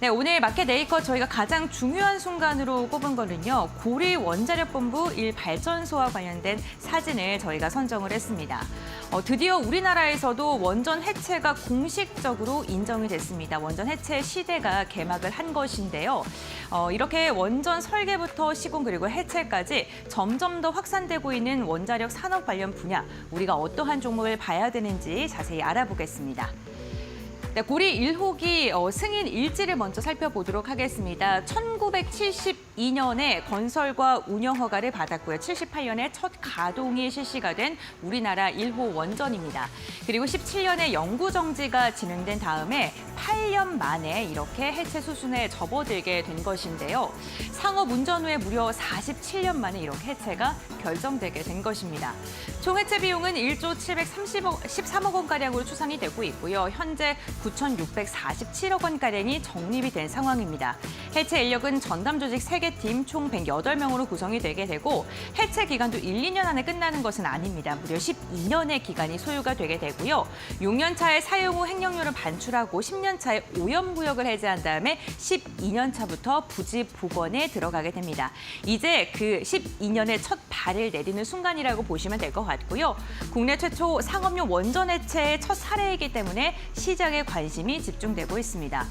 네, 오늘 마켓 네이컷 저희가 가장 중요한 순간으로 꼽은 거는요. 고리 원자력본부 1발전소와 관련된 사진을 저희가 선정을 했습니다. 드디어 우리나라에서도 원전 해체가 공식적으로 인정이 됐습니다. 원전 해체 시대가 개막을 한 것인데요. 이렇게 원전 설계부터 시공 그리고 해체까지 점점 더 확산되고 있는 원자력 산업 관련 분야, 우리가 어떠한 종목을 봐야 되는지 자세히 알아보겠습니다. 네, 고리 1호기 승인 일지를 먼저 살펴보도록 하겠습니다. 1972년에 건설과 운영 허가를 받았고요. 78년에 첫 가동이 실시가 된 우리나라 1호 원전입니다. 그리고 17년에 영구 정지가 진행된 다음에 8년 만에 이렇게 해체 수순에 접어들게 된 것인데요. 상업 운전 후에 무려 47년 만에 이렇게 해체가 결정되게 된 것입니다. 총 해체 비용은 1조 713억 원가량으로 추산이 되고 있고요. 현재 9,647억 원가량이 적립이 된 상황입니다. 해체 인력은 전담 조직 3개 팀 총 108명으로 구성이 되게 되고 해체 기간도 1, 2년 안에 끝나는 것은 아닙니다. 무려 12년의 기간이 소요가 되게 되고요. 6년 차에 사용 후 행령료를 반출하고 10년 차에 오염구역을 해제한 다음에 12년 차부터 부지 복원에 들어가게 됩니다. 이제 그 12년의 첫 발을 내디는 순간이라고 보시면 될 것 같고요. 국내 최초 상업용 원전 해체의 첫 사례이기 때문에 시장에 관심이 집중되고 있습니다.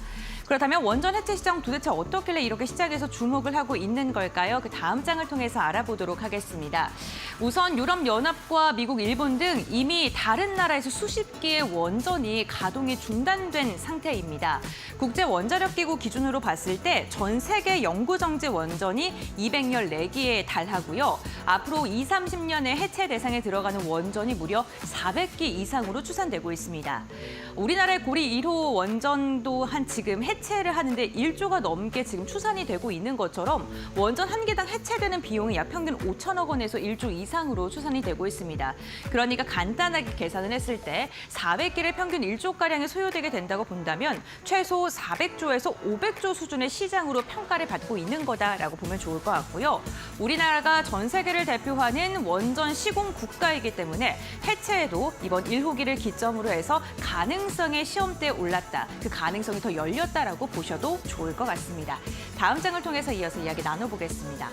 그렇다면 원전 해체 시장 도대체 어떻길래 이렇게 시장에서 주목을 하고 있는 걸까요? 그 다음 장을 통해서 알아보도록 하겠습니다. 우선 유럽연합과 미국, 일본 등 이미 다른 나라에서 수십 개의 원전이 가동이 중단된 상태입니다. 국제원자력기구 기준으로 봤을 때 전 세계 영구정지 원전이 214기에 달하고요. 앞으로 20, 30년에 해체 대상에 들어가는 원전이 무려 400기 이상으로 추산되고 있습니다. 우리나라의 고리 1호 원전도 지금 해체를 하는데 1조가 넘게 지금 추산이 되고 있는 것처럼 원전 한 기당 해체되는 비용이 약 평균 5천억 원에서 1조 이상으로 추산이 되고 있습니다. 그러니까 간단하게 계산을 했을 때 400기를 평균 1조가량이 소요되게 된다고 본다면 최소 400조에서 500조 수준의 시장으로 평가를 받고 있는 거다라고 보면 좋을 것 같고요. 우리나라가 전 세계를 대표하는 원전 시공 국가이기 때문에 해체에도 이번 1호기를 기점으로 해서 가능성의 시험대에 올랐다. 그 가능성이 더 열렸다라고 보셔도 좋을 것 같습니다. 다음 장을 통해서 이어서 이야기 나눠보겠습니다.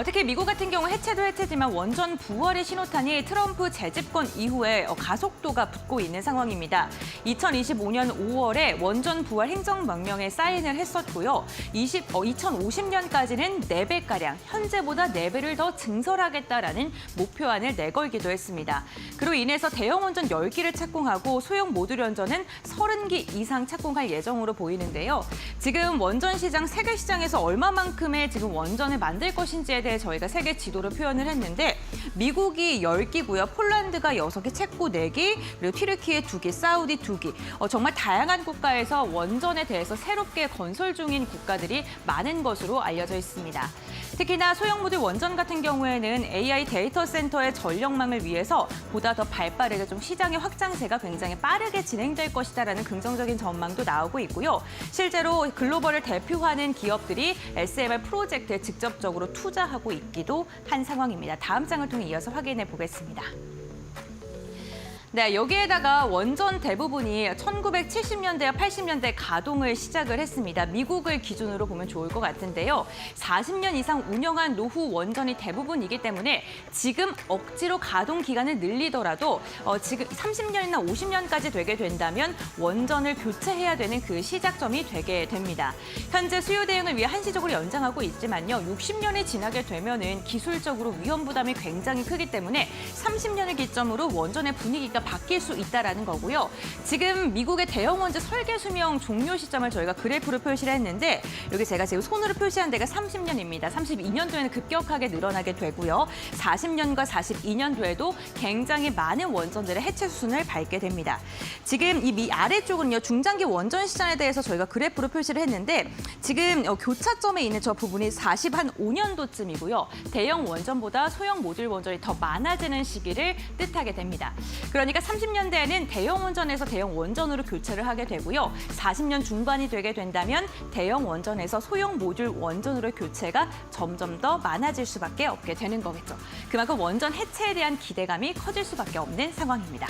특히 미국 같은 경우 해체도 해체지만 원전 부활의 신호탄이 트럼프 재집권 이후에 가속도가 붙고 있는 상황입니다. 2025년 5월에 원전 부활 행정명령에 사인을 했었고요. 2050년까지는 4배가량, 현재보다 4배를 더 증설하겠다라는 목표안을 내걸기도 했습니다. 그로 인해서 대형 원전 10기를 착공하고 소형 모듈 원전은 30기 이상 착공할 예정으로 보이는데요. 지금 원전 시장, 세계 시장에서 얼마만큼의 지금 원전을 만들 것인지에 대해 저희가 세계 지도로 표현을 했는데 미국이 10기고요. 폴란드가 6기, 체코 4기, 그리고 튀르키예 2기, 사우디 2기. 정말 다양한 국가에서 원전에 대해서 새롭게 건설 중인 국가들이 많은 것으로 알려져 있습니다. 특히나 소형 모듈 원전 같은 경우에는 AI 데이터 센터의 전력망을 위해서 보다 더 발빠르게 좀 시장의 확장세가 굉장히 빠르게 진행될 것이다라는 긍정적인 전망도 나오고 있고요. 실제로 글로벌을 대표하는 기업들이 SMR 프로젝트에 직접적으로 투자하고 있기도 한 상황입니다. 다음 장을 통해 이어서 확인해 보겠습니다. 네, 여기에다가 원전 대부분이 1970년대와 80년대 가동을 시작을 했습니다. 미국을 기준으로 보면 좋을 것 같은데요. 40년 이상 운영한 노후 원전이 대부분이기 때문에 지금 억지로 가동 기간을 늘리더라도 지금 30년이나 50년까지 되게 된다면 원전을 교체해야 되는 그 시작점이 되게 됩니다. 현재 수요 대응을 위해 한시적으로 연장하고 있지만요. 60년이 지나게 되면은 기술적으로 위험 부담이 굉장히 크기 때문에 30년을 기점으로 원전의 분위기가 바뀔 수 있다라는 거고요. 지금 미국의 대형 원전 설계 수명 종료 시점을 저희가 그래프로 표시를 했는데 여기 제가 지금 손으로 표시한 데가 30년입니다. 32년도에는 급격하게 늘어나게 되고요. 40년과 42년도에도 굉장히 많은 원전들의 해체 수순을 밟게 됩니다. 지금 이 아래쪽은요. 중장기 원전 시장에 대해서 저희가 그래프로 표시를 했는데 지금 교차점에 있는 저 부분이 45년도쯤이고요. 대형 원전보다 소형 모듈 원전이 더 많아지는 시기를 뜻하게 됩니다. 그러니까 30년대에는 대형 원전에서 대형 원전으로 교체를 하게 되고요. 40년 중반이 되게 된다면 대형 원전에서 소형 모듈 원전으로 교체가 점점 더 많아질 수밖에 없게 되는 거겠죠. 그만큼 원전 해체에 대한 기대감이 커질 수밖에 없는 상황입니다.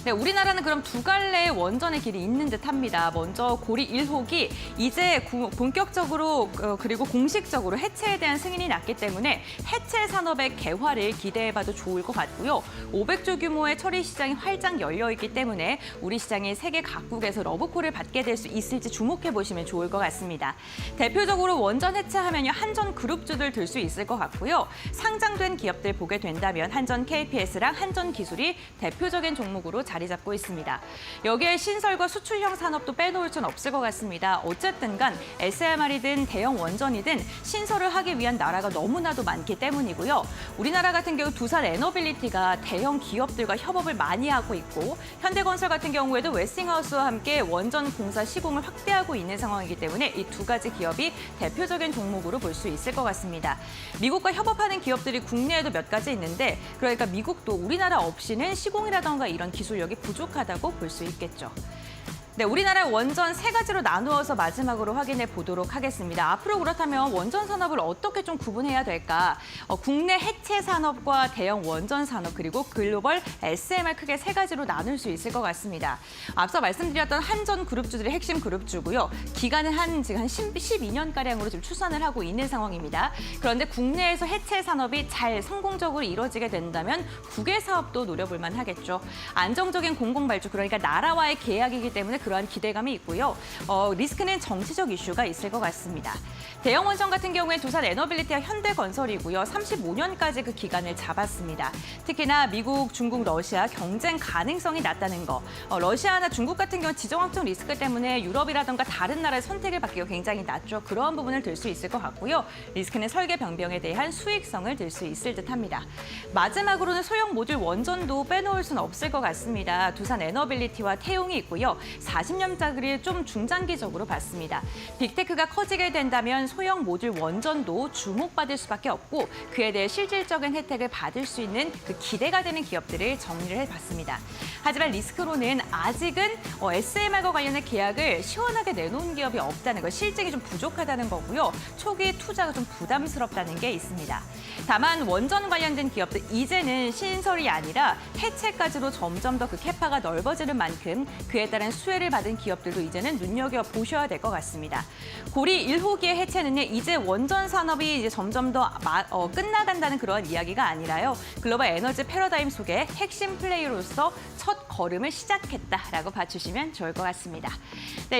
네, 우리나라는 그럼 두 갈래의 원전의 길이 있는 듯합니다. 먼저 고리 1호기 이제 본격적으로 그리고 공식적으로 해체에 대한 승인이 났기 때문에 해체 산업의 개화를 기대해봐도 좋을 것 같고요. 500조 규모의 처리 시장이 활짝 열려 있기 때문에 우리 시장이 세계 각국에서 러브콜을 받게 될 수 있을지 주목해 보시면 좋을 것 같습니다. 대표적으로 원전 해체하면요 한전 그룹주들 들 수 있을 것 같고요. 상장된 기업들 보게 된다면 한전 KPS랑 한전 기술이 대표적인 종목으로 자리 잡고 있습니다. 여기에 신설과 수출형 산업도 빼놓을 수는 없을 것 같습니다. 어쨌든 간 SMR이든 대형 원전이든 신설을 하기 위한 나라가 너무나도 많기 때문이고요. 우리나라 같은 경우 두산 에너빌리티가 대형 기업들과 협업을 많이 하고 있고 현대건설 같은 경우에도 웨스팅하우스와 함께 원전 공사 시공을 확대하고 있는 상황이기 때문에 이 두 가지 기업이 대표적인 종목으로 볼 수 있을 것 같습니다. 미국과 협업하는 기업들이 국내에도 몇 가지 있는데 그러니까 미국도 우리나라 없이는 시공이라던가 이런 기술력이 부족하다고 볼 수 있겠죠. 네, 우리나라 원전 세 가지로 나누어서 마지막으로 확인해 보도록 하겠습니다. 앞으로 그렇다면 원전 산업을 어떻게 좀 구분해야 될까? 국내 해체 산업과 대형 원전 산업 그리고 글로벌 SMR 크게 세 가지로 나눌 수 있을 것 같습니다. 앞서 말씀드렸던 한전 그룹주들이 핵심 그룹주고요. 기간은 지금 한 12년가량으로 지금 추산을 하고 있는 상황입니다. 그런데 국내에서 해체 산업이 잘 성공적으로 이루어지게 된다면 국외 사업도 노려볼 만하겠죠. 안정적인 공공발주 그러니까 나라와의 계약이기 때문에 그러한 기대감이 있고요. 리스크는 정치적 이슈가 있을 것 같습니다. 대형 원전 같은 경우에 두산 에너빌리티와 현대건설이고요. 35년까지 그 기간을 잡았습니다. 특히나 미국, 중국, 러시아 경쟁 가능성이 낮다는 거. 러시아나 중국 같은 경우 지정학적 리스크 때문에 유럽이라든가 다른 나라의 선택을 받기가 굉장히 낮죠. 그러한 부분을 들 수 있을 것 같고요. 리스크는 설계 변경에 대한 수익성을 들 수 있을 듯합니다. 마지막으로는 소형 모듈 원전도 빼놓을 수는 없을 것 같습니다. 두산 에너빌리티와 태용이 있고요. 40년짜리 좀 중장기적으로 봤습니다. 빅테크가 커지게 된다면 소형 모듈 원전도 주목받을 수밖에 없고 그에 대해 실질적인 혜택을 받을 수 있는 그 기대가 되는 기업들을 정리를 해봤습니다. 하지만 리스크로는 아직은 SMR과 관련된 계약을 시원하게 내놓은 기업이 없다는 것, 실증이 좀 부족하다는 거고요. 초기 투자가 좀 부담스럽다는 게 있습니다. 다만 원전 관련된 기업들 이제는 신설이 아니라 해체까지로 점점 더 그 캐파가 넓어지는 만큼 그에 따른 수혜를 받은 기업들도 이제는 눈여겨보셔야 될 것 같습니다. 고리 1호기의 해체는 이제 원전 산업이 이제 점점 더 끝나간다는 그런 이야기가 아니라요. 글로벌 에너지 패러다임 속에 핵심 플레이로서 첫 걸음을 시작했다라고 봐주시면 좋을 것 같습니다. 네.